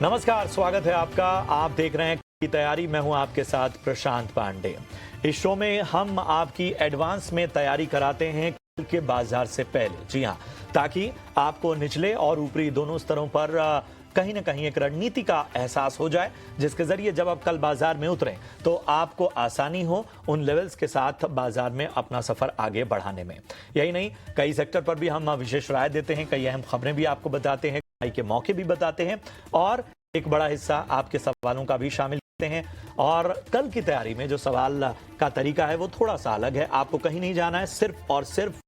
नमस्कार, स्वागत है आपका। आप देख रहे हैं की तैयारी। मैं हूं आपके साथ प्रशांत पांडे। इस शो में हम आपकी एडवांस में तैयारी कराते हैं कल के बाजार से पहले। जी हां, ताकि आपको निचले और ऊपरी दोनों स्तरों पर कहीं ना कहीं एक रणनीति का एहसास हो जाए, जिसके जरिए जब आप कल बाजार में उतरें तो आपको आसानी हो उन लेवल्स के साथ बाजार में अपना सफर आगे बढ़ाने में। यही नहीं, कई सेक्टर पर भी हम विशेष राय देते हैं, कई अहम खबरें भी आपको बताते हैं, के मौके भी बताते हैं और एक बड़ा हिस्सा आपके सवालों का भी शामिल करते हैं। और कल की तैयारी में जो सवाल का तरीका है वो थोड़ा सा अलग है। आपको कहीं नहीं जाना है, सिर्फ और सिर्फ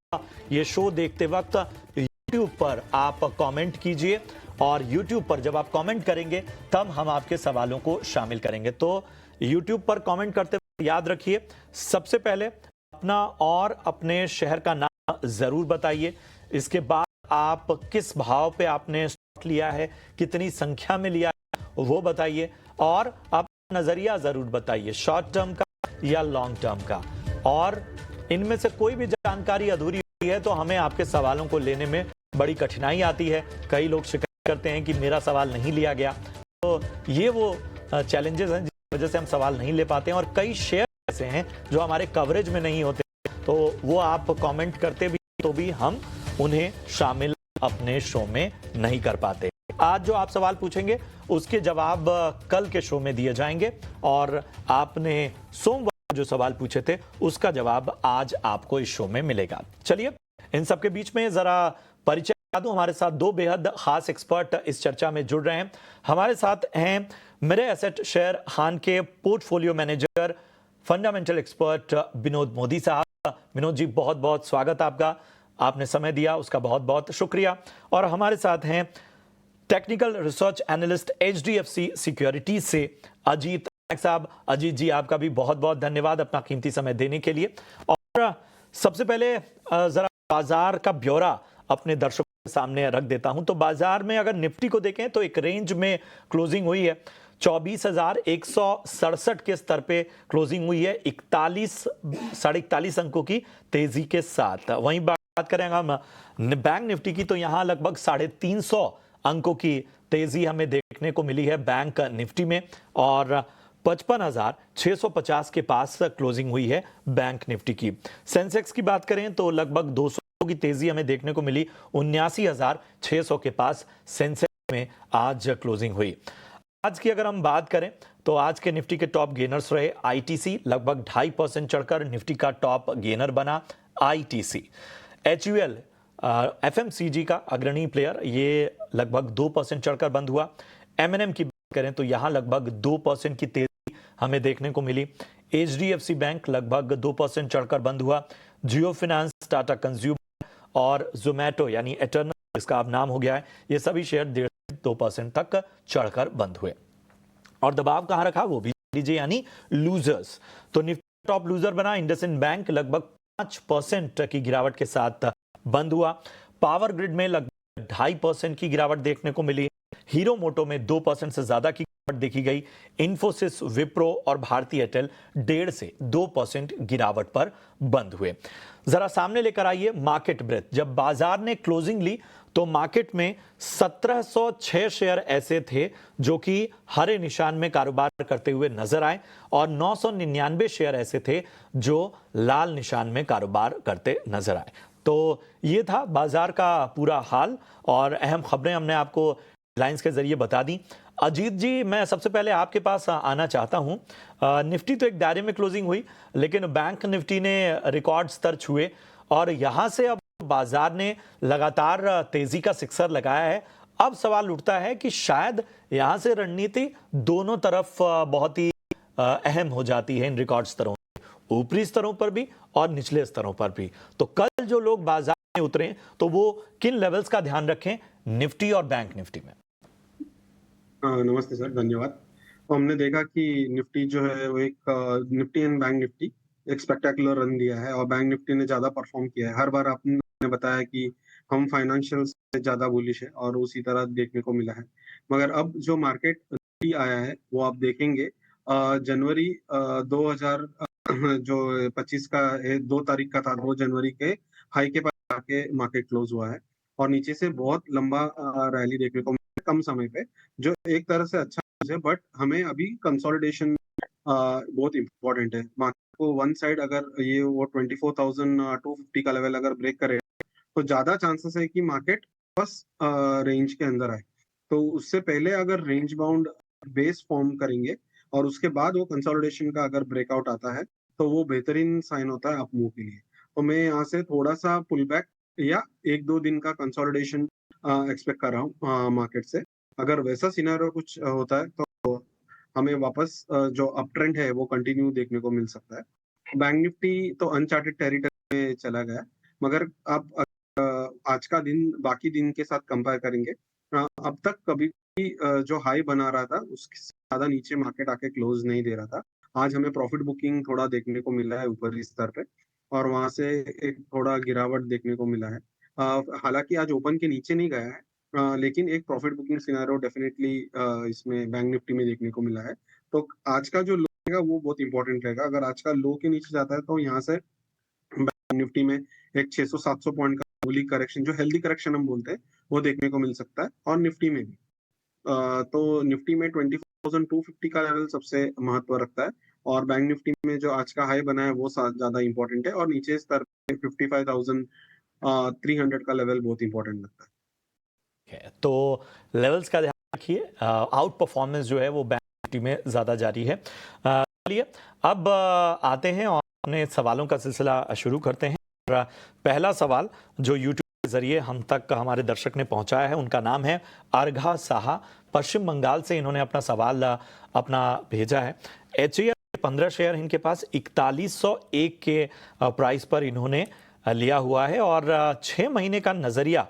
ये शो देखते वक्त YouTube पर आप कमेंट कीजिए और YouTube पर जब आप कमेंट करेंगे तब हम आपके सवालों को शामिल करेंगे। तो YouTube पर कमेंट करते वक्त याद रखिए, सबसे पहले अपना और अपने शहर का नाम जरूर बताइए। इसके बाद आप किस भाव पे आपने स्टॉक लिया है, कितनी संख्या में लिया है वो बताइए और अपना नजरिया जरूर बताइए, शॉर्ट टर्म का या लॉन्ग टर्म का। और इनमें से कोई भी जानकारी अधूरी हुई है तो हमें आपके सवालों को लेने में बड़ी कठिनाई आती है। कई लोग शिकायत करते हैं कि मेरा सवाल नहीं लिया गया। तो ये वो चैलेंजेस हैं जिस वजह से हम सवाल नहीं ले पाते हैं। और कई शेयर ऐसे हैं जो हमारे कवरेज में नहीं होते, तो वो आप कमेंट करते भी तो भी हम उन्हें शामिल अपने शो में नहीं कर पाते। आज जो आप सवाल पूछेंगे उसके जवाब कल के शो में दिए जाएंगे और आपने सोमवार जो सवाल पूछे थे उसका जवाब आज आपको इस शो में मिलेगा। चलिए, इन सबके बीच में जरा परिचय बता दूं। हमारे साथ दो बेहद खास एक्सपर्ट इस चर्चा में जुड़ रहे हैं। हमारे साथ हैं मेरे एसेट शेयर हान के portfolio manager, fundamental expert Vinod Modi साहब। विनोद जी, बहुत बहुत स्वागत आपका। आपने समय दिया उसका बहुत बहुत शुक्रिया। और हमारे साथ हैं technical research analyst HDFC securities से अजीत नायक साहब। अजीत जी, आपका भी बहुत बहुत धन्यवाद अपना कीमती समय देने के लिए। और सबसे पहले जरा बाजार का ब्यौरा अपने दर्शकों के सामने रख देता हूं। तो बाजार में अगर निफ्टी को देखें तो एक रेंज में क्लोजिंग हुई है। 24,167 के स्तर पे क्लोजिंग हुई है, 41 अंकों की तेजी के साथ। वहीं बात करें हम बैंक निफ्टी की तो यहां लगभग 350 अंकों की तेजी हमें देखने को मिली है बैंक निफ्टी में और 55,650 के पास क्लोजिंग हुई है बैंक निफ्टी की। सेंसेक्स की बात करें तो लगभग 200 की तेजी हमें देखने को मिली, 79,600 के पास सेंसेक्स में आज क्लोजिंग हुई। आज की अगर हम बात करें तो आज के निफ्टी के टॉप गेनर्स रहे आईटीसी, लगभग 2.5% चढ़कर निफ्टी का टॉप गेनर बना आईटीसी। HUL FMCG का अग्रणी प्लेयर, ये लगभग 2% चढ़कर बंद हुआ। M&M की बात करें तो यहां लगभग 2% की तेजी हमें देखने को मिली। HDFC बैंक लगभग 2% चढ़कर बंद हुआ। जियो फिनेंस, टाटा कंज्यूमर और जोमैटो यानी एटर्नल, इसका अब नाम हो गया है, ये सभी शेयर 1.5-2% तक चढ़कर बंद हुए। और दबाव कहां रखा वो भी लीजिए, यानी लूजर्स। तो निफ्टी टॉप लूजर बना इंडसइंड बैंक, लगभग 5% की गिरावट के साथ बंद हुआ। पावर ग्रिड में लगभग 2.5% की गिरावट देखने को मिली। हीरो मोटो में 2% से ज्यादा की गिरावट देखी गई। इन्फोसिस, विप्रो और भारती एयरटेल 1.5 से 2% गिरावट पर बंद हुए। जरा सामने लेकर आइए मार्केट ब्रेथ। जब बाजार ने क्लोजिंग ली तो मार्केट में 1706 शेयर ऐसे थे जो कि हरे निशान में कारोबार करते हुए नजर आए और 999 शेयर ऐसे थे जो लाल निशान में कारोबार करते नजर आए। तो ये था बाजार का पूरा हाल और अहम खबरें हमने आपको लाइंस के जरिए बता दी। अजीत जी, मैं सबसे पहले आपके पास आना चाहता हूं। निफ्टी तो एक दायरे में क्लोजिंग हुई, लेकिन बैंक निफ्टी ने रिकॉर्ड स्तर छुए और यहां से अब बाजार ने लगातार तेजी का सिक्सर लगाया है। अब सवाल उठता है कि शायद यहां से रणनीति दोनों तरफ बहुत ही अहम हो जाती है, इन रिकॉर्ड स्तरों, ऊपरी स्तरों पर भी और निचले स्तरों पर भी। तो कल जो लोग बाजार में उतरे तो वो किन लेवल्स का ध्यान रखें निफ्टी और बैंक निफ्टी में? नमस्ते सर, धन्यवाद। तो हमने देखा कि निफ्टी जो है वो एक निफ्टी एंड बैंक निफ्टी एक स्पेक्टेकुलर रन दिया है और बैंक निफ्टी ने ज्यादा परफॉर्म किया है। हर बार आपने बताया कि हम फाइनेंशियल से ज्यादा बुलिश है और उसी तरह देखने को मिला है। मगर अब जो मार्केट निफ्टी आया है वो आप देखेंगे जनवरी 2000 जो 25 का 2 तारीख का था, 2 जनवरी के हाई के पास आके मार्केट क्लोज हुआ है और नीचे से बहुत लंबा रैली देखने को कम समय पे, जो एक तरह से अच्छा है, बट हमें अभी कंसोलिडेशन बहुत इंपॉर्टेंट है। मार्केट को वन साइड अगर ये वो 24,250 का लेवल अगर ब्रेक करे तो ज्यादा चांसेस है कि मार्केट बस रेंज के अंदर आए। तो उससे पहले अगर रेंज बाउंड बेस फॉर्म करेंगे और उसके बाद वो कंसोलिडेशन का अगर ब्रेकआउट आता है तो वो बेहतरीन साइन होता है अप मूव के लिए। तो मैं यहाँ से थोड़ा सा पुल बैक या 1-2 दिन का कंसोलिडेशन एक्सपेक्ट कर रहा हूँ मार्केट से। अगर वैसा सिनेरियो कुछ होता है तो हमें वापस जो अप ट्रेंड है वो कंटिन्यू देखने को मिल सकता है। बैंक निफ्टी तो अनचार्टेड टेरिटरी में चला गया, मगर आप आज का दिन बाकी दिन के साथ कंपेयर करेंगे, अब तक कभी भी जो हाई बना रहा था उससे ज्यादा नीचे मार्केट आके क्लोज नहीं दे रहा था। आज हमें प्रॉफिट बुकिंग थोड़ा देखने को मिला है ऊपरी स्तर पे, और वहां से एक थोड़ा गिरावट देखने को मिला है। हालांकि आज ओपन के नीचे नहीं गया है, लेकिन एक प्रॉफिट बुकिंग सिनेरियो डेफिनेटली इसमें बैंक निफ्टी में देखने को मिला है। तो आज का जो लो रहेगा वो बहुत इंपॉर्टेंट रहेगा। अगर आज का लो के नीचे जाता है तो यहाँ से बैंक निफ्टी में एक 600-700 पॉइंट का मामूली करेक्शन, जो हेल्दी करेक्शन हम बोलते हैं, वो देखने को मिल सकता है। और निफ्टी में भी तो निफ्टी में 24,250 का लेवल सबसे महत्व रखता है, और बैंक निफ्टी में जो आज का हाई बना है वो ज्यादा इंपॉर्टेंट है, और नीचे स्तर पे 55,300 का लेवल बहुत इंपॉर्टेंट लगता है। तो लेवल्स का ध्यान रखिए, आउट परफॉर्मेंस जो है वो बैंक निफ्टी में ज़्यादा जारी है। चलिए अब आते हैं और अपने सवालों का सिलसिला शुरू करते हैं। और पहला सवाल जो यूट्यूब के जरिए हम तक हमारे दर्शक ने पहुंचाया है, उनका नाम है अर्घा साहा, पश्चिम बंगाल से इन्होंने अपना सवाल अपना भेजा है। HUL 15 शेयर इनके पास 4101 के प्राइस पर इन्होंने लिया हुआ है और 6 महीने का नजरिया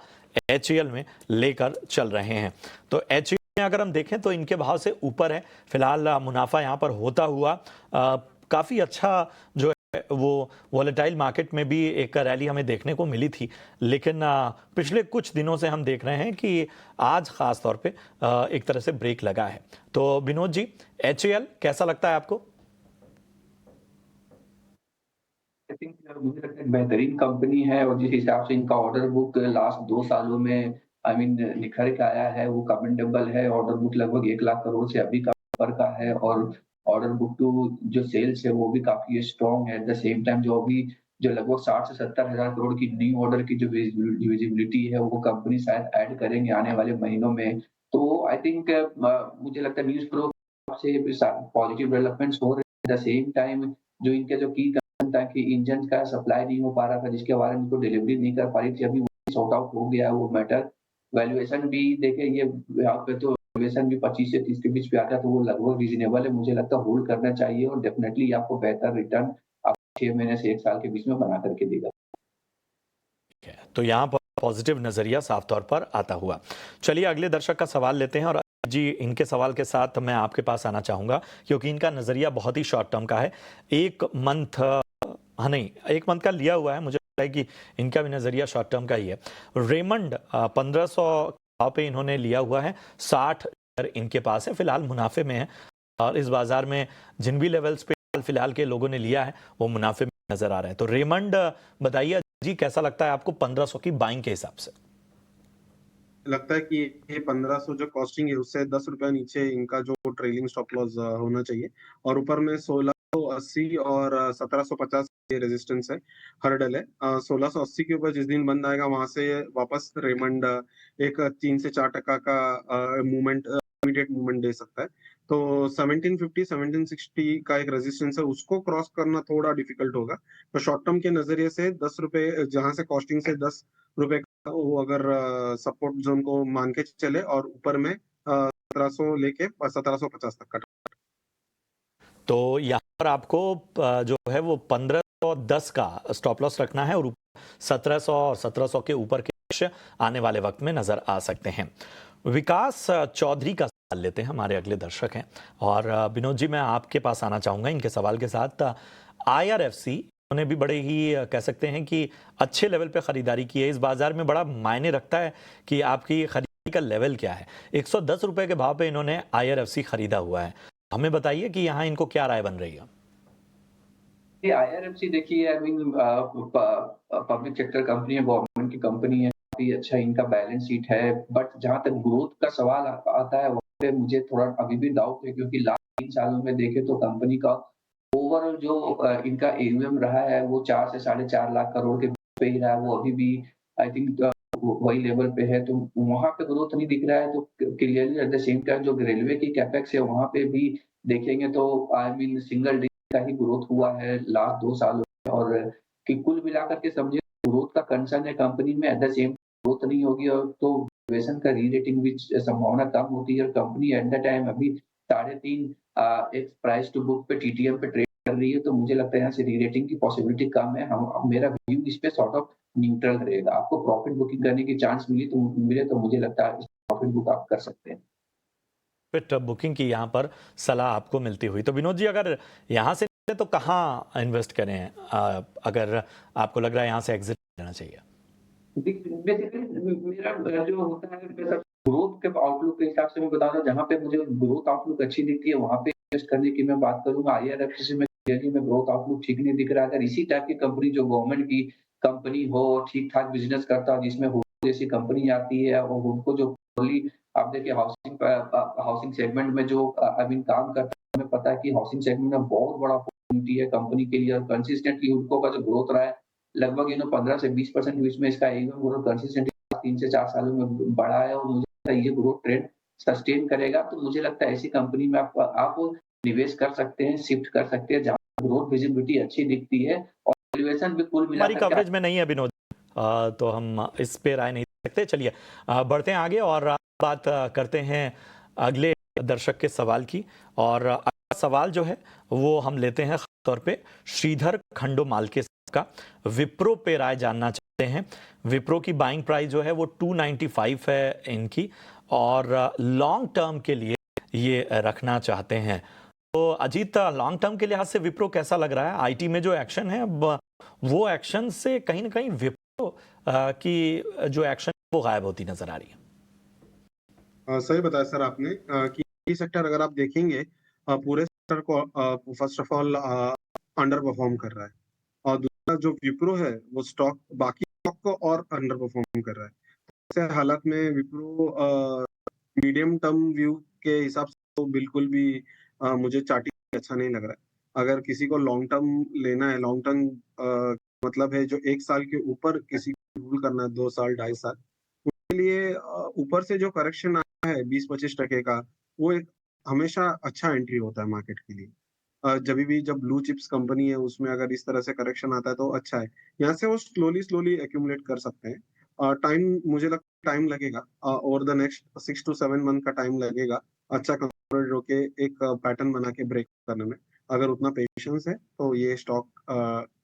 HUL में लेकर चल रहे हैं। तो HUL में अगर हम देखें तो इनके भाव से ऊपर है फिलहाल। मुनाफा यहाँ पर होता हुआ काफ़ी अच्छा जो है वो वॉलेटाइल मार्केट में भी एक रैली हमें देखने को मिली थी, लेकिन पिछले कुछ दिनों से हम देख रहे हैं कि आज खास तौर पे एक तरह से ब्रेक लगा है। तो विनोद जी, HUL कैसा लगता है आपको? आई थिंक मुझे लगता है बेहतरीन कंपनी है, और जिस हिसाब से इनका ऑर्डर बुक लास्ट 2 सालों में निखर के आया है वो कमेंडेबल है। ऑर्डर बुक लगभग 1 लाख करोड़ से अभी का ऊपर का है, और ऑर्डर बुक टू जो सेल्स है वो भी काफी स्ट्रांग है। एट द सेम टाइम जो लगभग 60 से 70 हजार करोड़ की न्यू ऑर्डर की जो विजिबिलिटी है वो कंपनी शायद ऐड करेंगे आने वाले महीनों में। तो आई थिंक मुझे लगता है न्यूज़ फ्लो से पॉजिटिव डेवलपमेंट्स हो रहे हैं। एट द सेम टाइम जो इनके जो की था कि इंजन का सप्लाई नहीं हो पा रहा था, जिसके बारे में इनको डिलीवरी नहीं कर पा रही थी, अभी वो सॉर्ट आउट हो गया वो मैटर। वैल्यूएशन भी देखें, ये यहाँ पे तो वैल्यूएशन भी 25 से 30 के बीच पे आता है, तो वो लगभग रीजनेबल है। मुझे लगता है होल्ड करना चाहिए, और डेफिनेटली आपको बेहतर रिटर्न आप 6 महीने से 1 साल के बीच में बना करके देगा। तो यहाँ पर पॉजिटिव नजरिया साफ तौर पर आता हुआ। चलिए अगले दर्शक का सवाल लेते हैं, और जी इनके सवाल के साथ मैं आपके पास आना चाहूंगा क्योंकि इनका नजरिया बहुत ही शॉर्ट टर्म का है। एक मंथ का लिया हुआ है, मुझे लगता है कि इनका भी नजरिया शॉर्ट टर्म का ही है। रेमंड 1500 पे इन्होंने लिया हुआ है, 60 शेयर इनके पास है, फिलहाल मुनाफे में है, और इस बाजार में जिन भी लेवल्स पे फिलहाल के लोगों ने लिया है वो मुनाफे में नजर आ रहा है। तो रेमंड बताइए जी, कैसा लगता है आपको 1500 की बाइंग के हिसाब से? लगता है कि ये 1500 जो कॉस्टिंग है उससे 10 रुपया नीचे इनका जो ट्रेलिंग स्टॉप लॉस होना चाहिए, और ऊपर में 1680 और 1750 ये रेजिस्टेंस है, हर्डल है। 1680 के ऊपर जिस दिन बंद आएगा वहां से वापस रेमंड एक 3 से 4% का मूवमेंट, इमीडिएट मूवमेंट दे सकता है। तो 1750 1760 का एक रेजिस्टेंस है, उसको क्रॉस करना थोड़ा डिफिकल्ट होगा। तो शॉर्ट टर्म के नजरिए से 10 रुपए, जहां से कॉस्टिंग से 10 रुपए वो अगर सपोर्ट जोन को मान के चले, और ऊपर में 1700 लेके 1750 तक का। तो यहाँ पर आपको जो है वो 1510 का स्टॉप लॉस रखना है, और 1700 और 1700 के ऊपर के लक्ष्य आने वाले वक्त में नजर आ सकते हैं। विकास चौधरी का सवाल लेते हैं, हमारे अगले दर्शक हैं। और विनोद जी, मैं आपके पास आना चाहूंगा इनके सवाल के साथ। IRFC उन्होंने भी बड़े ही कह सकते हैं कि अच्छे लेवल पे खरीदारी की है। इस बाजार में बड़ा मायने रखता है कि आपकी खरीदारी का लेवल क्या है। 110 रुपए के भाव पे इन्होंने IRFC खरीदा हुआ है। हमें बताइए कि यहाँ इनको क्या राय बन रही है? ये IRFC देखिए, पब्लिक सेक्टर कंपनी है, गवर्नमेंट की कंपनी है, काफ़ी अच्छा इनका बैलेंस शीट है, बट जहाँ तक ग्रोथ का सवाल आता है, वहाँ पे मुझे थोड़ा अभी भी डाउट है क्योंकि लास्ट 3 सालों में देखें तो कंपनी का ओवरऑल जो इनका एयूएम रहा है, वो 4 से साढ़े 4 लाख करोड़ के पे ही रहा है। वो अभी भी आई थिंक वही लेवल पे है, तो वहाँ पे ग्रोथ नहीं दिख रहा है, तो clearly at the same time जो रेलवे की कैपेक्स है, वहाँ पे भी देखेंगे तो आई मीन सिंगल डिजिट का ही ग्रोथ हुआ है लास्ट 2 सालों में और कि कुल मिलाकर के समझिए ग्रोथ का कंसर्न है कंपनी में, एट द सेम ग्रोथ नहीं होगी और तो वैल्यूएशन का री-रेटिंग भी संभावना कम होती है और कंपनी एट द टाइम अभी 3.5 एक प्राइस टू बुक पे टीटीएम पे ट्रेड कर रही है, तो मुझे लगता है यहाँ से री-रेटिंग की पॉसिबिलिटी कम है। हम मेरा व्यू इस पे सॉर्ट ऑफ न्यूट्रल रहेगा। आपको प्रॉफिट बुकिंग करने की चांस मिले तो मुझे लगता है प्रॉफिट बुक आप कर सकते हैं। प्रॉफिट बुकिंग की यहाँ पर सलाह आपको मिलती हुई, तो विनोद जी अगर यहाँ से तो कहाँ इन्वेस्ट करें अगर आपको लग रहा है यहाँ से एग्जिट लेना चाहिए? बेसिकली मेरा जो होता है ग्रोथ के आउटलुक के हिसाब से मैं बता रहा हूँ, जहाँ पे मुझे ग्रोथ आउटलुक अच्छी दिखती है वहाँ पे इन्वेस्ट करने की मैं बात करूँगा। आईआरएफसी में क्लियरली में ग्रोथ आउटलुक ठीक नहीं दिख रहा है। अगर इसी टाइप की कंपनी जो गवर्नमेंट की कंपनी हो, ठीक-ठाक बिज़नेस करता हो, जिसमें हुडको जैसी कंपनी आती है और हुडको जो ओनली आप देखिए हाउसिंग सेगमेंट में जो आई मीन काम करता है, हमें पता है कि हाउसिंग सेगमेंट में बहुत बड़ा अपॉर्चुनिटी है कंपनी के लिए और कंसिस्टेंटली हुडको का जो ग्रोथ रहा है लगभग 15 से 20% बीच में इसका एयूएम ग्रोथ कंसिस्टेंटली 3 से 4 सालों में बढ़ा है और मुझे लगता है ये ग्रोथ ट्रेंड सस्टेन करेगा। तो मुझे लगता है ऐसी कंपनी में आप निवेश कर सकते हैं, शिफ्ट कर सकते हैं, जहाँ ग्रोथ विजिबिलिटी अच्छी दिखती है और वैल्यूएशन भी कुल हमारी मिलाकर के कवरेज में नहीं है विनोद, तो हम इस पे राय नहीं दे सकते। चलिए बढ़ते हैं आगे और बात करते हैं अगले दर्शक के सवाल की। और अगला सवाल जो है वो हम लेते हैं खासतौर पे श्रीधर खंडोमालके का। विप्रो पे राय जानना चाहते हैं। विप्रो की बाइंग प्राइस जो है वो 295 है इनकी और लॉन्ग टर्म के लिए ये रखना चाहते हैं। तो अजीत, लॉन्ग टर्म के लिहाज से विप्रो कैसा लग रहा है? आईटी में जो एक्शन है वो एक्शन से कहीं ना कहीं विप्रो की जो एक्शन वो गायब होती नजर आ रही है। सही बताया सर आपने कि ये सेक्टर अगर आप देखेंगे पूरे सेक्टर को first of all under perform कर रहा है और दूसरा जो विप्रो है वो स्टॉक बाकी स्टॉक को और अंडर परफॉर्म कर रहा है। ऐसे हालात में विप्रो मीडियम टर्म व्यू के हिसाब से तो बिल्कुल भी मुझे चार्टिंग अच्छा नहीं लग रहा है। अगर किसी को लॉन्ग टर्म लेना है, लॉन्ग टर्म मतलब है जो 1 साल के ऊपर किसी को होल्ड करना है, 2 साल 2.5 साल, उसके लिए ऊपर से जो करेक्शन आया है 20-25% का, वो एक हमेशा अच्छा एंट्री होता है मार्केट के लिए। जब ब्लू चिप्स कंपनी है उसमें अगर इस तरह से करेक्शन आता है तो अच्छा है। यहाँ से वो स्लोली एक्यूमुलेट कर सकते हैं। टाइम मुझे लगता है टाइम लगेगा, over the next 6 to 7 month का टाइम लगेगा अच्छा कंसोलिडेट होके एक पैटर्न बना के ब्रेक करने में। अगर उतना पेशेंस है तो ये स्टॉक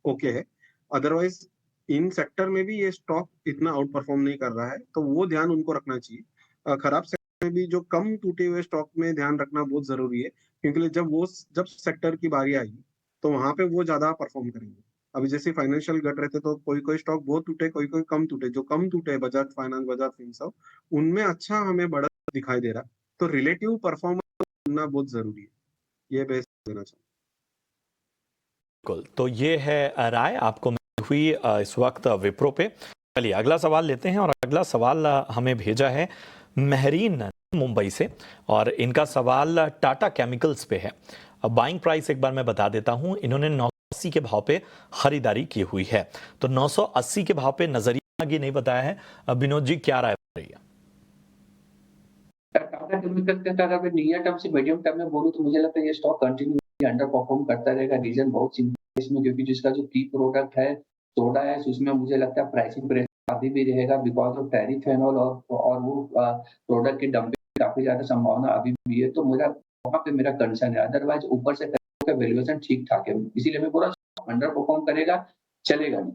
ओके है। अदरवाइज इन सेक्टर में भी ये स्टॉक इतना आउट परफॉर्म नहीं कर रहा है, तो वो ध्यान उनको रखना चाहिए। खराब सेक्टर में भी जो कम टूटे हुए स्टॉक में ध्यान रखना बहुत जरूरी है, क्योंकि जब सेक्टर की बारी आएगी तो वहां पे वो ज्यादा परफॉर्म करेंगे। अभी जैसे फाइनेंशियल घट रहे थे तो कोई कोई स्टॉक बहुत टूटे, कोई कोई कम टूटे। जो कम टूटे बजाज फाइनेंस, बजाज फिनसर्व, उनमें अच्छा हमें बढ़त दिखाई दे रहा। तो रिलेटिव परफॉर्मेंस करना बहुत जरूरी है, ये बेस देना चाहिए। बिल्कुल, तो ये है राय आपको मिली हुई इस वक्त विप्रो पे। चलिए अगला सवाल लेते हैं और अगला सवाल हमें भेजा है महरीन मुंबई से और इनका सवाल टाटा केमिकल्स पे है। बाइंग प्राइस एक बार मैं बता देता हूं, इन्होंने 980 के भाव पे खरीदारी की हुई है। तो 980 के भाव पे नजरिया आगे नहीं बताया है। विनोद जी क्या राय रही है? टाटा केमिकल्स का अगर मैं नियर टर्म से मीडियम टर्म में बोलूँ तो मुझे लगता है ये स्टॉक कंटिन्यू अंडर परफॉर्म करता रहेगा। रीजन बहुत सिंपल है इसमें, क्योंकि जिसका जो की प्रोडक्ट है सोडा है, उसमें मुझे लगता है प्राइसिंग प्रेशर अभी भी रहेगा because of tariff and all, और वो प्रोडक्ट की डंपिंग की काफी ज्यादा संभावना अभी भी है। तो वहाँ पे मेरा कंसर्न है। अदरवाइज ऊपर से वैल्यूएशन ठीक ठाक है, इसीलिए मैं बोला अंडर परफॉर्म करेगा, चलेगा नहीं।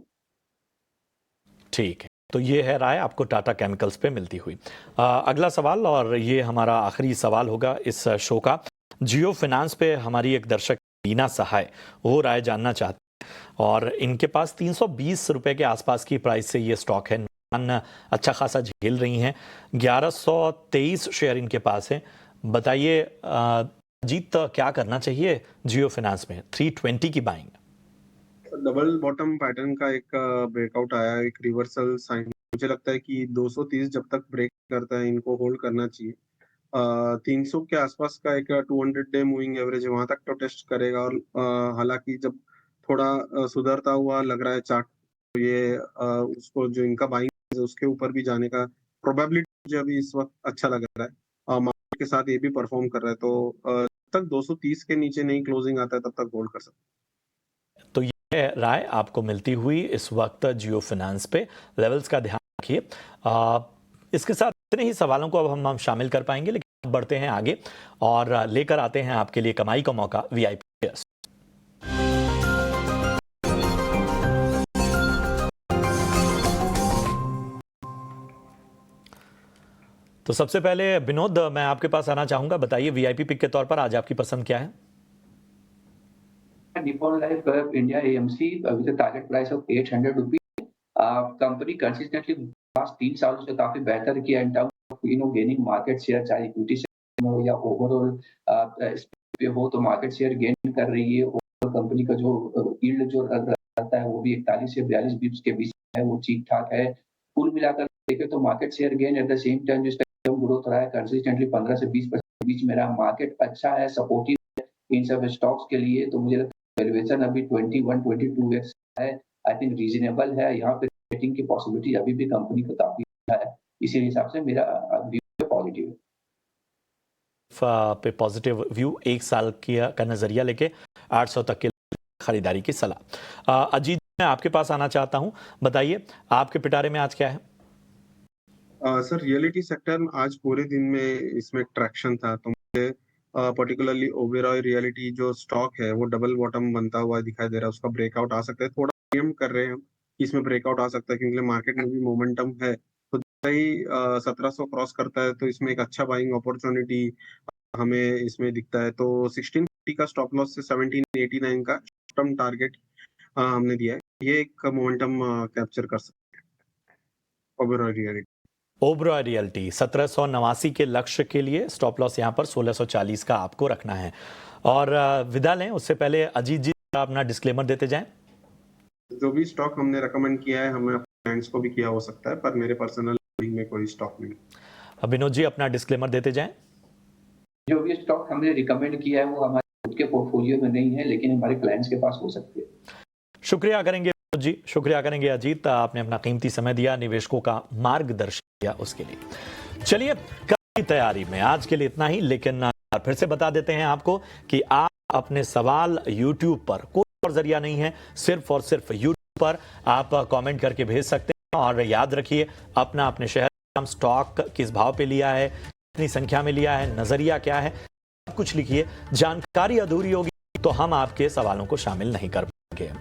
ठीक है, तो ये है राय आपको टाटा केमिकल्स पे मिलती हुई। अगला सवाल और ये हमारा आखिरी सवाल होगा इस शो का। जियो फाइनेंस पे हमारी एक दर्शक रीना सहाय वो राय जानना चाहते हैं और इनके पास 320 रुपए के आसपास की प्राइस से ये स्टॉक है। नुकसान अच्छा खासा झेल रही हैं। 1123 शेयर इनके पास है। बताइए अजीत, क्या करना चाहिए जियो फाइनेंस में? 320 की बाइंग। डबल बॉटम पैटर्न का एक ब्रेकआउट आया, एक रिवर्सल साइन मुझे लगता है कि 230 जब तक ब्रेक करता है इनको होल्ड करना चाहिए। 300 के आसपास का एक 200 डे मूविंग एवरेज है, वहां तक तो टेस्ट करेगा। और हालांकि जब थोड़ा सुधरता हुआ लग रहा है चार्ट, तो ये उसको जो इनका बाइंग है उसके ऊपर भी जाने का प्रोबेबिलिटी मुझे अभी इस वक्त अच्छा लग रहा है। मार्केट के साथ ये भी परफॉर्म कर रहा है, तो जब तक 230 के नीचे नहीं क्लोजिंग आता है तब तक होल्ड कर सकते तो ये राय आपको मिलती हुई इस वक्त जियो फाइनेंस पे। लेवल्स का ध्यान रखिए। इसके साथ इतने ही सवालों को अब हम शामिल कर पाएंगे, लेकिन अब बढ़ते हैं आगे और लेकर आते हैं आपके लिए कमाई का मौका वीआईपी शेयर्स। तो सबसे पहले विनोद, मैं आपके पास आना चाहूंगा। बताइए वीआईपी पिक के तौर पर आज आपकी पसंद क्या है? Nippon life India AMC with target price of 800 rupees. Company consistently last 3 सालों से काफी बेहतर किया in terms of gaining market share, चाहे इक्विटी सेक्टर में हो या ओवरऑल पे हो, तो मार्केट शेयर गेन कर रही है। और कंपनी का जो यील्ड जो रहता है वो भी 41 से 42 बिप्स के बीच है, वो ठीक ठाक है। कुल मिलाकर देखें तो market share gain at the same time जिसका ग्रोथ रहा है कंसिस्टेंटली 15 से 20% के बीच में रहा। मार्केट अच्छा है, सपोर्टिव है इन सब स्टॉक्स के लिए। तो मुझे लगता है वैल्यूएशन अभी 21-22x है, आई थिंक रीजनेबल है। यहाँ पे रेटिंग की पॉसिबिलिटी अभी भी कंपनी को काफी है, इसी हिसाब से मेरा व्यू पॉजिटिव है। पे पॉजिटिव व्यू, 1 साल का नजरिया लेके 800 तक की खरीदारी की सलाह। अजीत, मैं आपके पास आना चाहता हूं। बताइए आपके पिटारे में आज क्या है? सर रियलिटी सेक्टर आज पूरे दिन में इसमें ट्रैक्शन था, तो मुझे पर्टिकुलरली ओबेरॉय रियलिटी जो स्टॉक है वो डबल बॉटम बनता हुआ दिखाई दे रहा है। उसका ब्रेकआउट आ सकता है, थोड़ा प्रीमियम कर रहे हैं हम कि इसमें ब्रेकआउट आ सकता है क्योंकि मार्केट में भी मोमेंटम है। तो जैसे ही 1700 क्रॉस करता है तो इसमें एक अच्छा बाइंग अपॉर्चुनिटी हमें इसमें दिखता है। तो 1650 का स्टॉप लॉस से 1789 का शॉर्ट टर्म टारगेट हमने दिया है। ये एक मोमेंटम कैप्चर कर सकते हैं ओबेरॉय रियलिटी। ओबेरॉय रियल्टी 1789 के लक्ष्य के लिए स्टॉप लॉस यहां पर 1640 का आपको रखना है। और विदा लें उससे पहले अजीत जी अपना डिस्क्लेमर देते जाएं। जो भी स्टॉक हमने रेकमेंड किया है हमें अपने फ्रेंड्स को भी किया हो सकता है, पर मेरे पर्सनल में कोई स्टॉक नहीं। विनोद जी अपना डिस्क्लेमर देते जाएं। जो भी स्टॉक हमने रिकमेंड किया है वो हमारे खुद के पोर्टफोलियो में नहीं है, लेकिन हमारे क्लाइंट्स के पास हो सकते हैं। शुक्रिया करेंगे जी, शुक्रिया करेंगे अजीत, आपने अपना कीमती समय दिया, निवेशकों का मार्गदर्शन किया, उसके लिए। चलिए कल की तैयारी में आज के लिए इतना ही, लेकिन फिर से बता देते हैं आपको कि आप अपने सवाल YouTube पर, कोई और जरिया नहीं है, सिर्फ और सिर्फ YouTube पर आप कमेंट करके भेज सकते हैं। और याद रखिए अपना अपने शहर का स्टॉक किस भाव पे लिया है, कितनी संख्या में लिया है, नजरिया क्या है, सब कुछ लिखिए। जानकारी अधूरी होगी तो हम आपके सवालों को शामिल नहीं कर पाएंगे।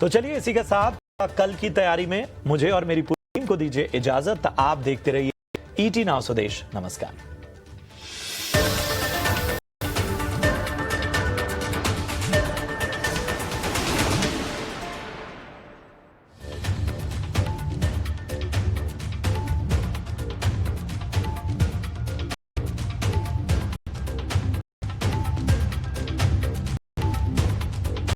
तो चलिए इसी के साथ कल की तैयारी में मुझे और मेरी पूरी टीम को दीजिए इजाजत। आप देखते रहिए ET नाउ स्वदेश। नमस्कार।